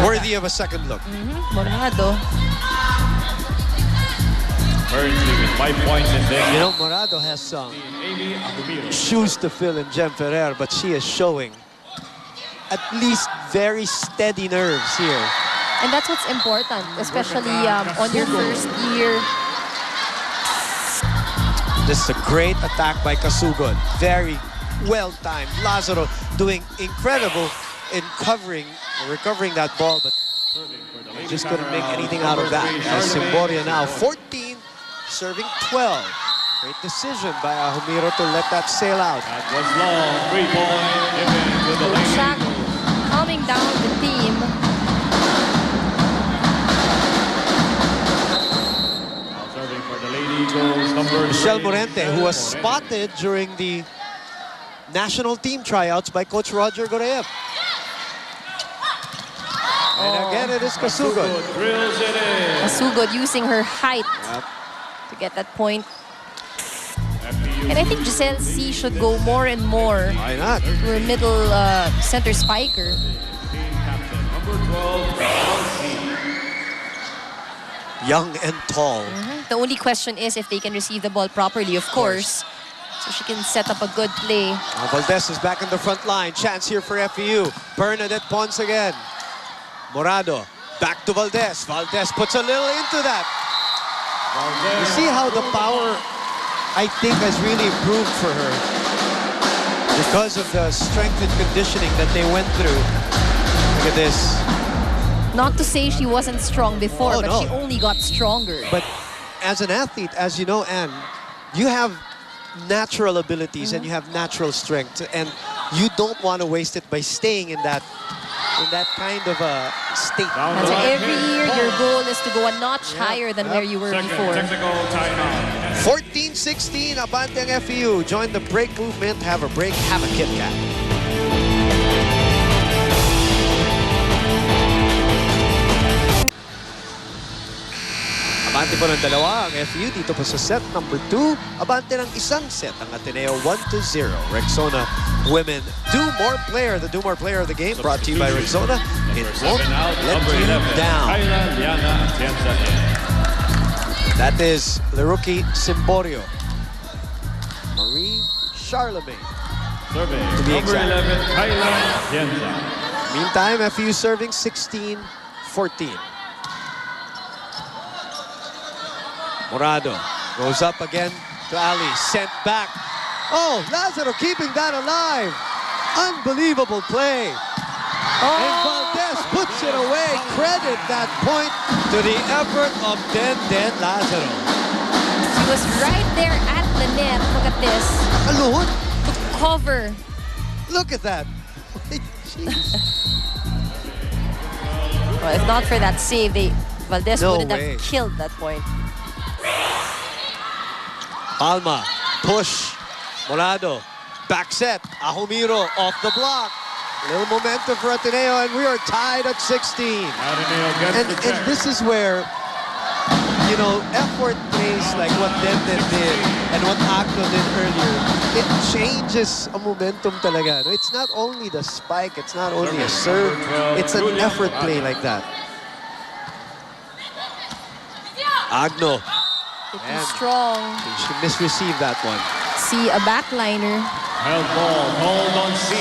Worthy of a second look. Morado. Currently with 5 points in this. You know, Morado has some shoes to fill in Jem Ferrer, but she is showing at least very steady nerves here. And that's what's important, especially on your first year. This is a great attack by Kasugod. Very well timed. Lazaro doing incredible in recovering that ball, but just couldn't make anything out of that. As Simboria now 14, serving 12. Great decision by Ahumiro to let that sail out. That was long. 3-point given to the lady. Shaq calming down the team. Now serving for the lady goes number Michelle 3. Morente, who was spotted during the national team tryouts by Coach Roger Goreev. And again, it is Kasugod. Drills it in. Kasugod using her height to get that point. And I think Giselle C should go more and more Why not? to her middle center spiker. Team captain number 12, Young and tall. The only question is if they can receive the ball properly, of course. So she can set up a good play. Now Valdez is back in the front line. Chance here for FEU. Bernadette Pons again. Morado, back to Valdez. Valdez puts a little into that. You see how the power, I think, has really improved for her because of the strength and conditioning that they went through. Look at this. Not to say she wasn't strong before, Oh, but no. she only got stronger. But as an athlete, as you know, Anne, you have natural abilities and you have natural strength, and you don't want to waste it by staying in that kind of a state. Down And the so line, every year, your goal is to go a notch higher than where you were second before. technical timeout. 14-16, Abante ang FEU. Join the break movement. Have a break. Have a Kit Kat. Abante po ng dalawa ang FEU dito po sa set number 2. Abante ng isang set ang Ateneo 1-0. Rexona women do more player. The do more player of the game brought to you by Rexona. It won't let you down. Kyla, Liana, Atienza. That is the rookie Simborio. Marie Charlemagne. Serving To be number exact. 11, Kyla, Atienza. Meantime, FEU serving 16-14. Morado goes up again to Ali. Sent back. Oh, Lazaro keeping that alive. Unbelievable play. And Valdez puts it away. Credit that point to the effort of Den Lazaro. She was right there at the net. Look at this. Alone. To cover. Look at that. Jeez. Well, if not for that save, Valdez No wouldn't way. have killed that point. Palma, push, Morado, back set, Ahumiro off the block. Little momentum for Ateneo, and we are tied at 16. Ateneo gets And the check. this is where, you know, effort plays like what Denden did and what Agno did earlier. It changes a momentum talaga. No? It's not only the spike, it's not only a serve, it's an effort play like that. Agno. Looking And strong. she misreceived that one. See a backliner. Held ball, hold on C.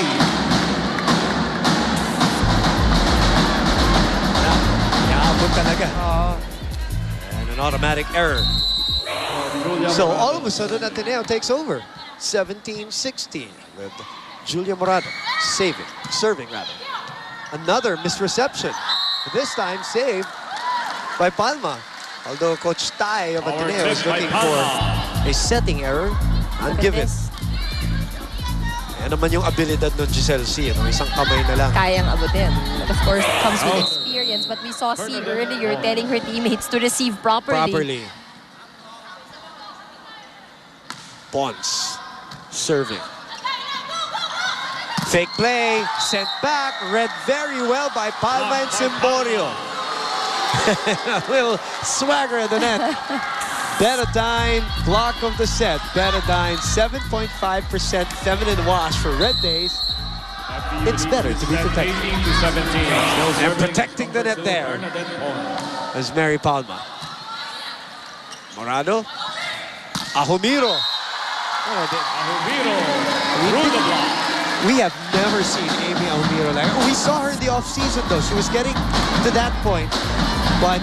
Naabot talaga. And an automatic error. So all of a sudden, Ateneo takes over. 17-16 with Julia Morado serving rather. Another misreception. This time saved by Palma. Although Coach Tai of Ateneo is looking for a setting error, ungiven. Yan naman yung abilidad ng Giselle C. Ano? Isang kamay na lang. Kayang abutin. But of course, it comes with experience. But we saw C earlier telling her teammates to receive properly. Pons serving. Fake play, sent back, read very well by Palma and Simborio. A little swagger in the net. Betadine, block of the set. Betadine, 7.5% feminine wash for Red Days. it's better to be protected. 18 to 17. Still They're serving protecting the net number 2, there. Bernadette Pons. As Mary Palma. Morado. Ahumiro. Ahumiro through the block. We have never seen Amy Ahumiro like that. We saw her in the off-season though. She was getting to that point, but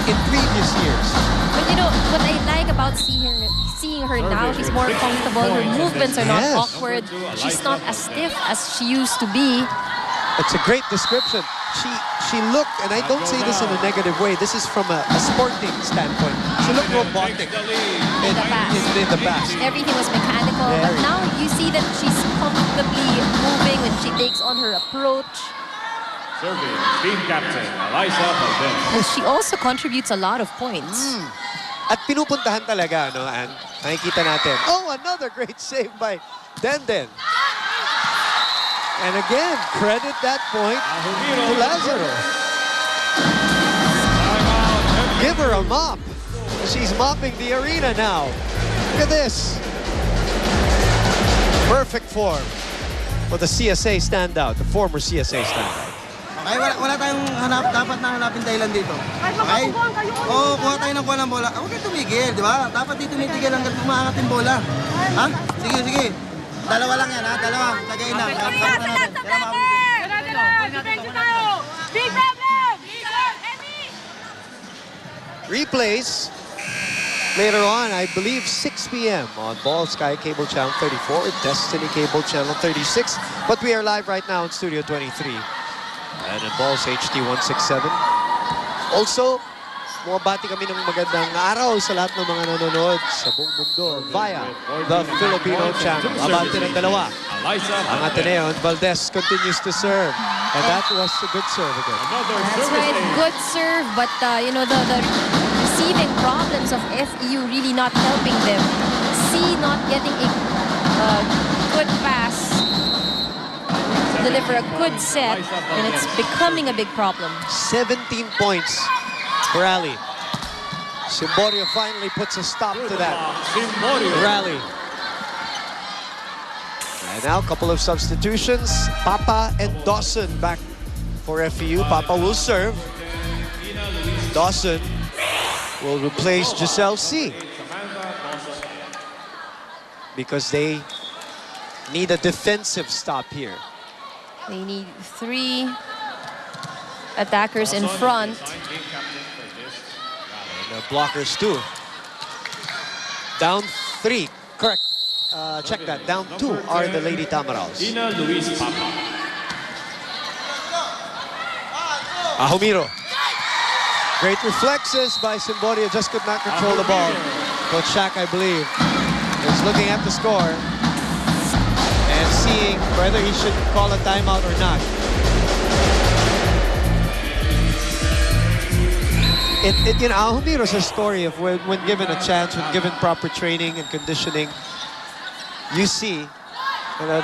in previous years. But you know, what I like about seeing her now, she's more comfortable. Her movements are not Yes. awkward. She's not as stiff as she used to be. It's a great description. She looked, and I don't say this in a negative way, this is from a sporting standpoint. She looked robotic in the past. Everything was mechanical, but Very. now you see that she's comfortably moving when she takes on her approach. Serving team captain Eliza Valdez. And she also contributes a lot of points. At pinupuntahan talaga, no? And nakikita natin. Oh, another great save by Denden. And again, credit that point to Lazaro. Give her a mop. She's mopping the arena now. Look at this. Perfect form for the CSA standout, the former CSA standout. Ay, wala tayong dapat na hanapin dahilan dito. Okay? Oo, kuha tayo ng kuha ng bola. Huwag kayo tumigil, di ba? Dapat dito tumitigil hanggang umaangat yung bola. Ha? Sige, sige. Dalawa lang yan, ha? Dalawa. Tagayin na. Big problem! Replays later on, I believe 6 p.m. on Ball Sky Cable Channel 34, Destiny Cable Channel 36. But we are live right now in Studio 23 and in Balls HD 167. Also, bumabati kami ng magandang araw sa lahat ng mga nanonood sa buong mundo via the Filipino channel. Abante ng dalawa. Ang Ateneo and Valdez continues to serve. And that was a good serve again. That's right, good serve, but you know, the receiving problems of FEU really not helping them. C not getting a good pass, deliver a good set, and it's becoming a big problem. 17 points for Ali. Simborio finally puts a stop to that rally. And now a couple of substitutions. Papa and Dawson back for FEU. Papa will serve. Dawson will replace Giselle C. Because they need a defensive stop here. They need 3 attackers in front. And blockers too. Down 3, correct. Check that. Down 2 are the Lady Tamaraws. Ina Luis Papa. Ahumiro. Great reflexes by Simborio, just could not control the ball. Coach Shaq, I believe, is looking at the score and seeing whether he should call a timeout or not. You know, Ahumiro's a story of when given a chance, when given proper training and conditioning, you see, you know,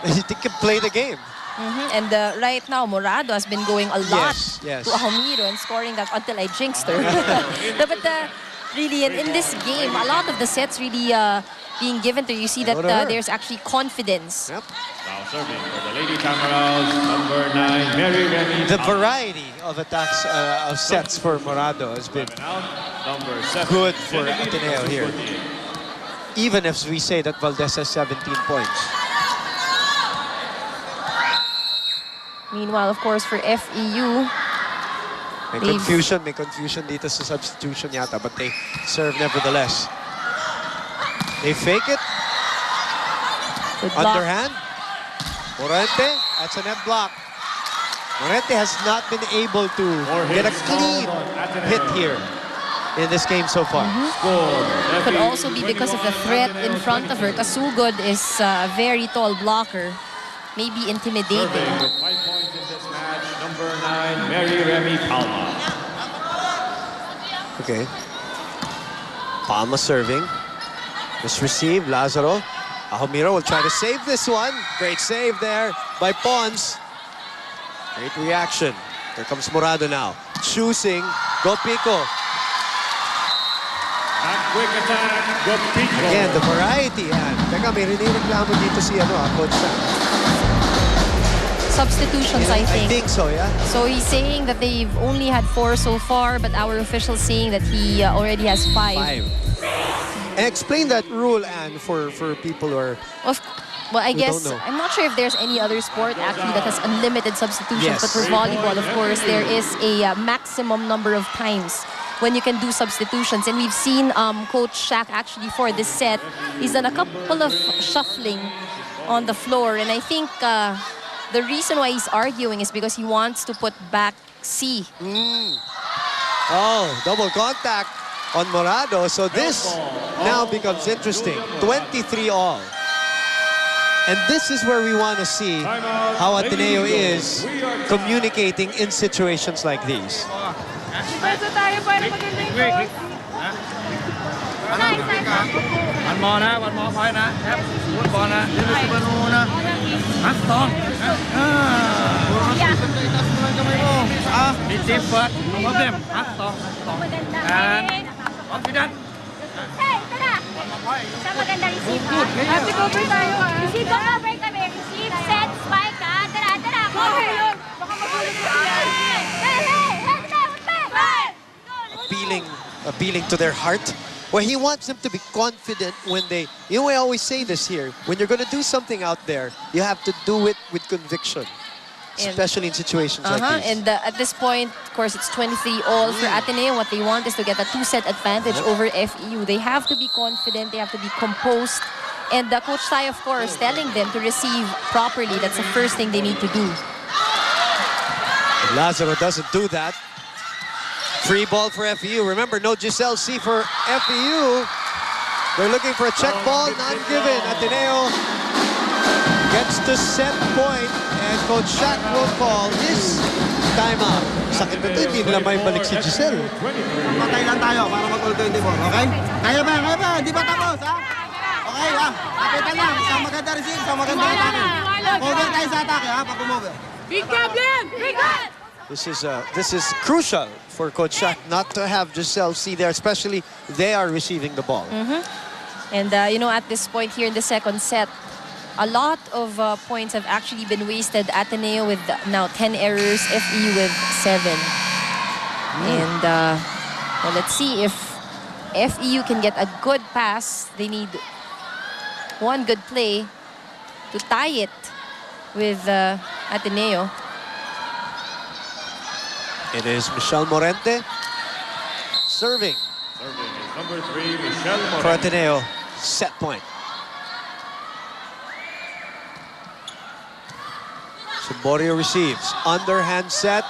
he can play the game. And right now, Morado has been going a lot Yes. to Ahumiro and scoring that until I jinxed her. No, but really, in this game, a lot of the sets really being given to you see that there's actually confidence. Yep. Now serving for the Lady Tamaraws, number 9, Mary Remy. The variety of attacks, of sets for Morado has been Number 7, good for Ateneo here. Even if we say that Valdez has 17 points. Meanwhile, of course, for FEU, May confusion dito sa substitution yata, but they serve nevertheless. They fake it. good block. Underhand. Morente, that's a net block. Morente has not been able to get a clean hit here in this game so far. Could also be because of the threat in front of her. Kasugod is a very tall blocker. Maybe intimidating. With 5 points in this match, number 9, Mary Remy Palma. Okay. Palma serving. Just received, Lazaro. Ahumiro will try to save this one. Great save there by Pons. Great reaction. Here comes Morado now. Choosing Gopico. A quick attack, Gopico. Again, the variety. Yan. Teka, may rinireklamo dito si Coach Sam. substitutions, I I think. think so, yeah. So he's saying that they've only had 4 so far, but our official's saying that he already has 5. 5. And explain that rule, Anne, for people who are... Well, I We guess, don't know. I'm not sure if there's any other sport actually that has unlimited substitutions. Yes. But for volleyball, of course, there is a maximum number of times when you can do substitutions. And we've seen Coach Shaq actually for this set. He's done a couple of shuffling on the floor. And I think the reason why he's arguing is because he wants to put back C. Oh, double contact on Morado. So this now becomes interesting. 23 all. And this is where we want to see how Ateneo is communicating in situations like these. Pwede tayo para magandang coach. One more na, one more point na.ครับฟุตบอลนะเล่นไปนู่นนะนัดสองมีทีมเฟิร์สของผมเนี่ยนัดสองand confident Hey, tara! Sa maganda receive, ha? Happy cover tayo, ha? Receive ka cover kami. Receive, set, spike, ha? Tara, tara! Cover yun! Baka magulog ka sila. Hey, hey! Appealing to their heart. Well, he wants them to be confident when they... You know, I always say this here. When you're going to do something out there, you have to do it with conviction. Especially in situations like these. And at this point, of course, it's 23 all for Ateneo. What they want is to get a 2-set advantage over FEU. They have to be confident. They have to be composed. And Coach Tai, of course, telling them to receive properly. That's the first thing they need to do. Lazaro doesn't do that. Free ball for FEU. Remember, no Giselle C for FEU. They're looking for a check ball, not given. Ateneo gets to set point, and Coach Shaq will call his timeout. Sakit na ito, hindi nila may balik si Giselle. Patay lang tayo para mag-all 24, okay? Kaya ba? Kaya ba? Hindi pa tapos, ha? Okay, ha? Kapitan lang. Isang maganda receive, isang maganda atake. Over tayo sa atake, ha? Pag umuwi. Big Goblin! Big God! This is crucial for Coach Shaq not to have Giselle C there, especially they are receiving the ball. And, you know, at this point here in the second set, a lot of points have actually been wasted. Ateneo with now 10 errors, FEU with 7. And well, let's see if FEU can get a good pass. They need one good play to tie it with Ateneo. It is Michelle Morente serving Number 3, Michelle for Moreno. Ateneo. Set point. Simborio receives. Underhand set.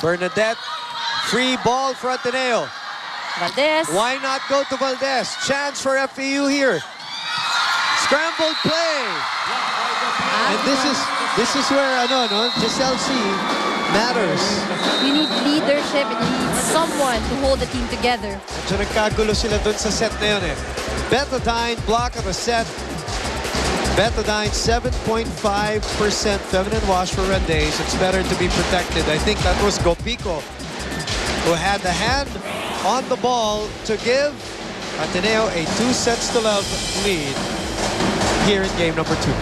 Bernadette. Free ball for Ateneo. Valdez. Why not go to Valdez? Chance for FEU here. Scrambled play. And this is where Giselle C matters. You need leadership and you need someone to hold the team together. So nagkagulo sila dun sa set na yun eh. Betadine block of the set. Betadine 7.5% feminine wash for Red Days. It's better to be protected. I think that was Gopico who had the hand on the ball to give Ateneo a 2-0 lead here in game number 2.